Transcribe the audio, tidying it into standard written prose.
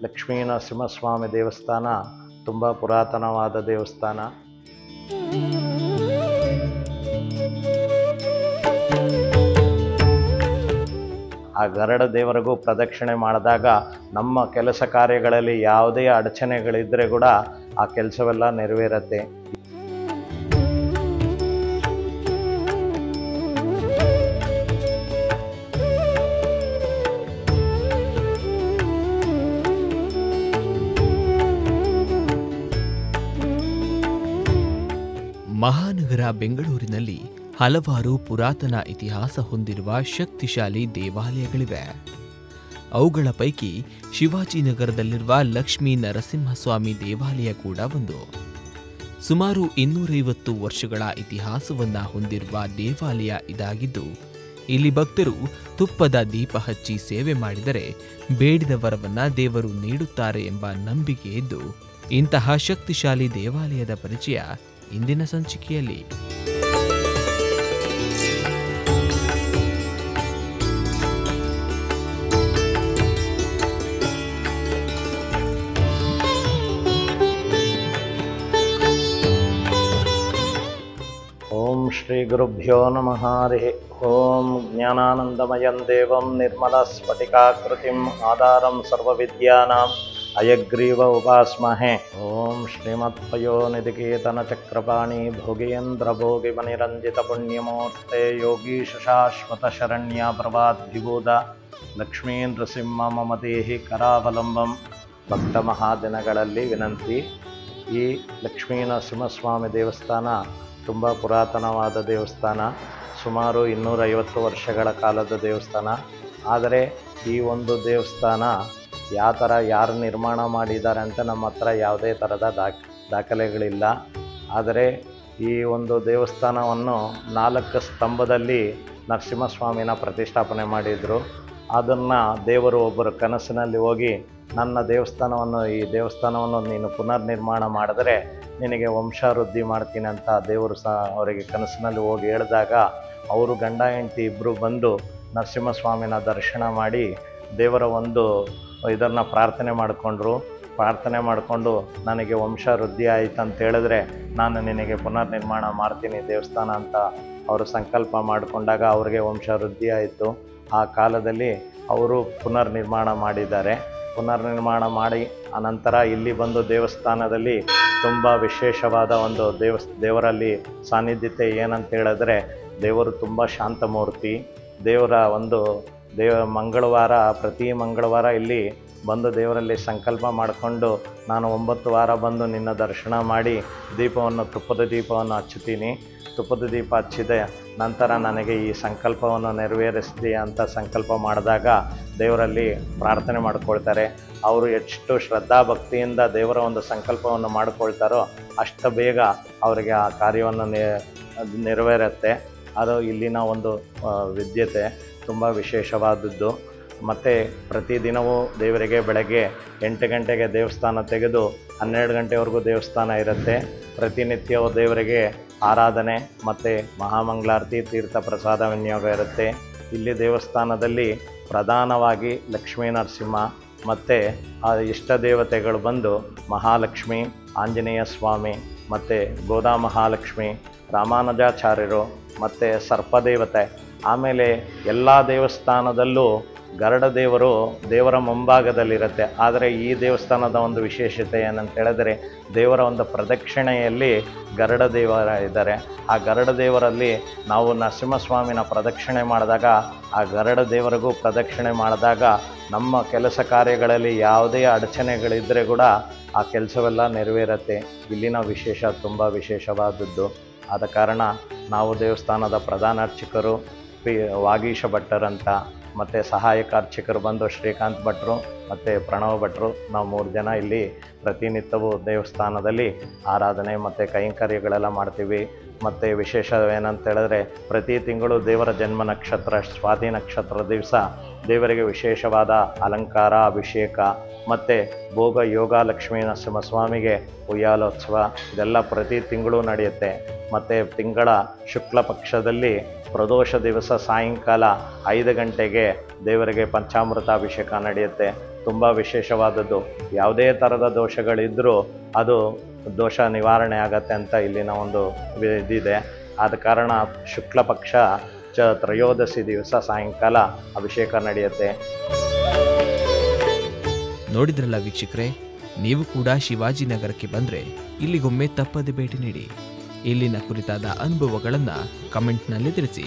ಲಕ್ಷ್ಮೀನರಸಿಂಹಸ್ವಾಮಿ ದೇವಸ್ಥಾನ ತುಂಬ ಪುರಾತನವಾದ ದೇವಸ್ಥಾನ. ಆ ಗರುಡ ದೇವರಿಗೂ ಪ್ರದಕ್ಷಿಣೆ ಮಾಡಿದಾಗ ನಮ್ಮ ಕೆಲಸ ಕಾರ್ಯಗಳಲ್ಲಿ ಯಾವುದೇ ಅಡಚಣೆಗಳಿದ್ದರೆ ಕೂಡ ಆ ಕೆಲಸವೆಲ್ಲ ನೆರವೇರುತ್ತೆ. ಮಹಾನಗರ ಬೆಂಗಳೂರಿನಲ್ಲಿ ಹಲವಾರು ಪುರಾತನ ಇತಿಹಾಸ ಹೊಂದಿರುವ ಶಕ್ತಿಶಾಲಿ ದೇವಾಲಯಗಳಿವೆ. ಅವುಗಳ ಪೈಕಿ ಶಿವಾಜಿನಗರದಲ್ಲಿರುವ ಲಕ್ಷ್ಮೀ ನರಸಿಂಹಸ್ವಾಮಿ ದೇವಾಲಯ ಕೂಡ ಒಂದು. ಸುಮಾರು 250 ವರ್ಷಗಳ ಇತಿಹಾಸವನ್ನ ಹೊಂದಿರುವ ದೇವಾಲಯ ಇದಾಗಿದ್ದು, ಇಲ್ಲಿ ಭಕ್ತರು ತುಪ್ಪದ ದೀಪ ಹಚ್ಚಿ ಸೇವೆ ಮಾಡಿದರೆ ಬೇಡಿದ ವರವನ್ನ ದೇವರು ನೀಡುತ್ತಾರೆ ಎಂಬ ನಂಬಿಕೆ ಇದ್ದು, ಇಂತಹ ಶಕ್ತಿಶಾಲಿ ದೇವಾಲಯದ ಪರಿಚಯ ಇಂದಿನ ಸಂಚಿಕೆಯಲ್ಲಿ. ಓಂ ಶ್ರೀ ಗುರುಭ್ಯೋ ನಮಃ. ಹರಿ ಓಂ. ಜ್ಞಾನಾನಂದಮಯಂ ದೇವಂ ನಿರ್ಮಲಸ್ಫಟಿಕಾಕೃತಿಂ ಆಧಾರಂ ಸರ್ವವಿದ್ಯಾನಾಂ ಅಯಗ್ರೀವ ಉಪಾಸ್ಮಹೇ. ಓಂ ಶ್ರೀಮತ್ಪಯೋನಿಧಿಕೇತನ ಚಕ್ರಪಾಣಿ ಭೋಗೇಂದ್ರ ಭೋಗಿ ಮನಿರಂಜಿತ ಪುಣ್ಯಮೂರ್ತೆ ಯೋಗೀಶ ಶಾಶ್ವತ ಶರಣ್ಯ ಪ್ರಭಾದ್ವಿಭೂತ ಲಕ್ಷ್ಮೀ ನೃಸಿಂಹ ಮಮದೇಹಿ ಕರಾವಲಂಬಂ. ಭಕ್ತ ಮಹಾದಿನಗಳಲ್ಲಿ ವಿನಂತಿ. ಈ ಲಕ್ಷ್ಮೀ ನರಸಿಂಹಸ್ವಾಮಿ ದೇವಸ್ಥಾನ ತುಂಬ ಪುರಾತನವಾದ ದೇವಸ್ಥಾನ. ಸುಮಾರು 250 ವರ್ಷಗಳ ಕಾಲದ ದೇವಸ್ಥಾನ. ಆದರೆ ಈ ಒಂದು ದೇವಸ್ಥಾನ ಯಾವ ಥರ ಯಾರು ನಿರ್ಮಾಣ ಮಾಡಿದ್ದಾರೆ ಅಂತ ನಮ್ಮ ಹತ್ರ ಯಾವುದೇ ಥರದ ದಾಖಲೆಗಳಿಲ್ಲ. ಆದರೆ ಈ ಒಂದು ದೇವಸ್ಥಾನವನ್ನು 4 ಸ್ತಂಭದಲ್ಲಿ ನರಸಿಂಹಸ್ವಾಮಿನ ಪ್ರತಿಷ್ಠಾಪನೆ ಮಾಡಿದರು. ಅದನ್ನು ದೇವರು ಒಬ್ಬರು ಕನಸಿನಲ್ಲಿ ಹೋಗಿ, ನನ್ನ ಈ ದೇವಸ್ಥಾನವನ್ನು ನೀನು ಪುನರ್ ನಿರ್ಮಾಣ ಮಾಡಿದ್ರೆ ನಿನಗೆ ವಂಶವೃದ್ಧಿ ಮಾಡ್ತೀನಿ ಅಂತ ದೇವರು ಅವರಿಗೆ ಕನಸಿನಲ್ಲಿ ಹೋಗಿ ಹೇಳಿದಾಗ, ಅವರು ಗಂಡ ಹೆಂಡತಿ ಇಬ್ಬರು ಬಂದು ನರಸಿಂಹಸ್ವಾಮಿನ ದರ್ಶನ ಮಾಡಿ ದೇವರ ಇದನ್ನು ಪ್ರಾರ್ಥನೆ ಮಾಡಿಕೊಂಡು ನನಗೆ ವಂಶವೃದ್ಧಿ ಆಯಿತು ಅಂತ ಹೇಳಿದ್ರೆ ನಾನು ನಿನಗೆ ಪುನರ್ ನಿರ್ಮಾಣ ಮಾಡ್ತೀನಿ ದೇವಸ್ಥಾನ ಅಂತ ಅವರು ಸಂಕಲ್ಪ ಮಾಡಿಕೊಂಡಾಗ ಅವ್ರಿಗೆ ವಂಶವೃದ್ಧಿ ಆಯಿತು. ಆ ಕಾಲದಲ್ಲಿ ಅವರು ಪುನರ್ ನಿರ್ಮಾಣ ಮಾಡಿದ್ದಾರೆ. ಪುನರ್ನಿರ್ಮಾಣ ಮಾಡಿ ಅನಂತರ ಇಲ್ಲಿ ಬಂದು ದೇವಸ್ಥಾನದಲ್ಲಿ ತುಂಬ ವಿಶೇಷವಾದ ಒಂದು ದೇವರಲ್ಲಿ ಸಾನ್ನಿಧ್ಯತೆ ಏನಂತ ಹೇಳಿದ್ರೆ, ದೇವರು ತುಂಬ ಶಾಂತಮೂರ್ತಿ. ದೇವರ ಪ್ರತಿ ಮಂಗಳವಾರ ಇಲ್ಲಿ ಬಂದು ದೇವರಲ್ಲಿ ಸಂಕಲ್ಪ ಮಾಡಿಕೊಂಡು ನಾನು 9 ವಾರ ಬಂದು ನಿನ್ನ ದರ್ಶನ ಮಾಡಿ ತುಪ್ಪದ ದೀಪವನ್ನು ಹಚ್ಚುತ್ತೀನಿ. ತುಪ್ಪದ ದೀಪ ಹಚ್ಚಿದ ನಂತರ ನನಗೆ ಈ ಸಂಕಲ್ಪವನ್ನು ನೆರವೇರಿಸಿದೆ ಅಂತ ಸಂಕಲ್ಪ ಮಾಡಿದಾಗ ದೇವರಲ್ಲಿ ಪ್ರಾರ್ಥನೆ ಮಾಡ್ಕೊಳ್ತಾರೆ. ಅವರು ಎಷ್ಟು ಶ್ರದ್ಧಾ ಭಕ್ತಿಯಿಂದ ದೇವರ ಸಂಕಲ್ಪವನ್ನು ಮಾಡಿಕೊಳ್ತಾರೋ ಅಷ್ಟು ಬೇಗ ಅವರಿಗೆ ಆ ಕಾರ್ಯವನ್ನು ನೆರವೇರುತ್ತೆ. ಅದು ಇಲ್ಲಿನ ವಿದ್ಯತೆ ತುಂಬ ವಿಶೇಷವಾದದ್ದು. ಮತ್ತು ಪ್ರತಿದಿನವೂ ದೇವರಿಗೆ ಬೆಳಗ್ಗೆ 8 ಗಂಟೆಗೆ ದೇವಸ್ಥಾನ ತೆಗೆದು 12 ಗಂಟೆವರೆಗೂ ದೇವಸ್ಥಾನ ಇರುತ್ತೆ. ಪ್ರತಿನಿತ್ಯವೂ ದೇವರಿಗೆ ಆರಾಧನೆ ಮತ್ತು ಮಹಾಮಂಗಳಾರತಿ ತೀರ್ಥ ಪ್ರಸಾದ ವಿನಿಯೋಗ ಇರುತ್ತೆ. ಇಲ್ಲಿ ದೇವಸ್ಥಾನದಲ್ಲಿ ಪ್ರಧಾನವಾಗಿ ಲಕ್ಷ್ಮೀ ನರಸಿಂಹ ಮತ್ತು ಆ ಇಷ್ಟ ದೇವತೆಗಳು ಬಂದು ಮಹಾಲಕ್ಷ್ಮಿ, ಆಂಜನೇಯ ಸ್ವಾಮಿ ಮತ್ತು ಗೋದಾ ಮಹಾಲಕ್ಷ್ಮಿ, ರಾಮಾನುಜಾಚಾರ್ಯರು ಮತ್ತು ಸರ್ಪದೇವತೆ. ಆಮೇಲೆ ಎಲ್ಲ ದೇವಸ್ಥಾನದಲ್ಲೂ ಗರುಡ ದೇವರ ಮುಂಭಾಗದಲ್ಲಿರುತ್ತೆ. ಆದರೆ ಈ ದೇವಸ್ಥಾನದ ವಿಶೇಷತೆ ಏನಂತ ಹೇಳಿದ್ರೆ, ದೇವರ ಪ್ರದಕ್ಷಿಣೆಯಲ್ಲಿ ಗರುಡ ದೇವರ ಇದ್ದಾರೆ. ಆ ಗರುಡ ದೇವರಲ್ಲಿ ನಾವು ನರಸಿಂಹಸ್ವಾಮಿನ ಪ್ರದಕ್ಷಿಣೆ ಮಾಡಿದಾಗ, ಆ ಗರುಡ ದೇವರಿಗೂ ಪ್ರದಕ್ಷಿಣೆ ಮಾಡಿದಾಗ ನಮ್ಮ ಕೆಲಸ ಕಾರ್ಯಗಳಲ್ಲಿ ಯಾವುದೇ ಅಡಚಣೆಗಳಿದ್ದರೆ ಕೂಡ ಆ ಕೆಲಸವೆಲ್ಲ ನೆರವೇರುತ್ತೆ. ಇಲ್ಲಿನ ವಿಶೇಷ ತುಂಬ ವಿಶೇಷವಾದದ್ದು. ಆದ ಕಾರಣ ನಾವು ದೇವಸ್ಥಾನದ ಪ್ರಧಾನ ಅರ್ಚಕರು ವಾಗೀಶ ಭಟ್ಟರಂತ, ಮತ್ತು ಸಹಾಯಕ ಅರ್ಚಕರು ಬಂದು ಶ್ರೀಕಾಂತ್ ಭಟ್ರು ಮತ್ತು ಪ್ರಣವ್ ಭಟ್ರು. ನಾವು 3 ಜನ ಇಲ್ಲಿ ಪ್ರತಿನಿತ್ಯವೂ ದೇವಸ್ಥಾನದಲ್ಲಿ ಆರಾಧನೆ ಮತ್ತು ಕೈಂಕರ್ಯಗಳೆಲ್ಲ ಮಾಡ್ತೀವಿ. ಮತ್ತು ವಿಶೇಷವೇನಂತ ಹೇಳಿದ್ರೆ, ಪ್ರತಿ ತಿಂಗಳು ದೇವರ ಜನ್ಮ ನಕ್ಷತ್ರ ಸ್ವಾತಿ ನಕ್ಷತ್ರ ದಿವಸ ದೇವರಿಗೆ ವಿಶೇಷವಾದ ಅಲಂಕಾರ, ಅಭಿಷೇಕ ಮತ್ತು ಭೋಗ ಯೋಗ ಲಕ್ಷ್ಮೀ ನರಸಿಂಹಸ್ವಾಮಿಗೆ ಉಯ್ಯಾಲೋತ್ಸವ ಇದೆಲ್ಲ ಪ್ರತಿ ತಿಂಗಳು ನಡೆಯುತ್ತೆ. ಮತ್ತು ತಿಂಗಳ ಶುಕ್ಲ ಪಕ್ಷದಲ್ಲಿ ಪ್ರದೋಷ ದಿವಸ ಸಾಯಂಕಾಲ 5 ಗಂಟೆಗೆ ದೇವರಿಗೆ ಪಂಚಾಮೃತ ಅಭಿಷೇಕ ನಡೆಯುತ್ತೆ. ತುಂಬ ವಿಶೇಷವಾದದ್ದು. ಯಾವುದೇ ಥರದ ದೋಷಗಳಿದ್ದರೂ ಅದು ದೋಷ ನಿವಾರಣೆ ಆಗತ್ತೆ ಅಂತ ಇಲ್ಲಿನ ಒಂದು ಇದಿದೆ. ಆದ ಕಾರಣ ಶುಕ್ಲ ಪಕ್ಷ ತ್ರಯೋದಶಿ ದಿವಸ ಸಾಯಂಕಾಲ ಅಭಿಷೇಕ ನಡೆಯುತ್ತೆ. ನೋಡಿದ್ರಲ್ಲ ವೀಕ್ಷಕರೇ, ನೀವು ಕೂಡ ಶಿವಾಜಿನಗರಕ್ಕೆ ಬಂದರೆ ಇಲ್ಲಿಗೊಮ್ಮೆ ತಪ್ಪದೆ ಭೇಟಿ ನೀಡಿ. ಇಲ್ಲಿನ ಕುರಿತಾದ ಅನುಭವಗಳನ್ನು ಕಮೆಂಟ್ನಲ್ಲಿ ತಿಳಿಸಿ.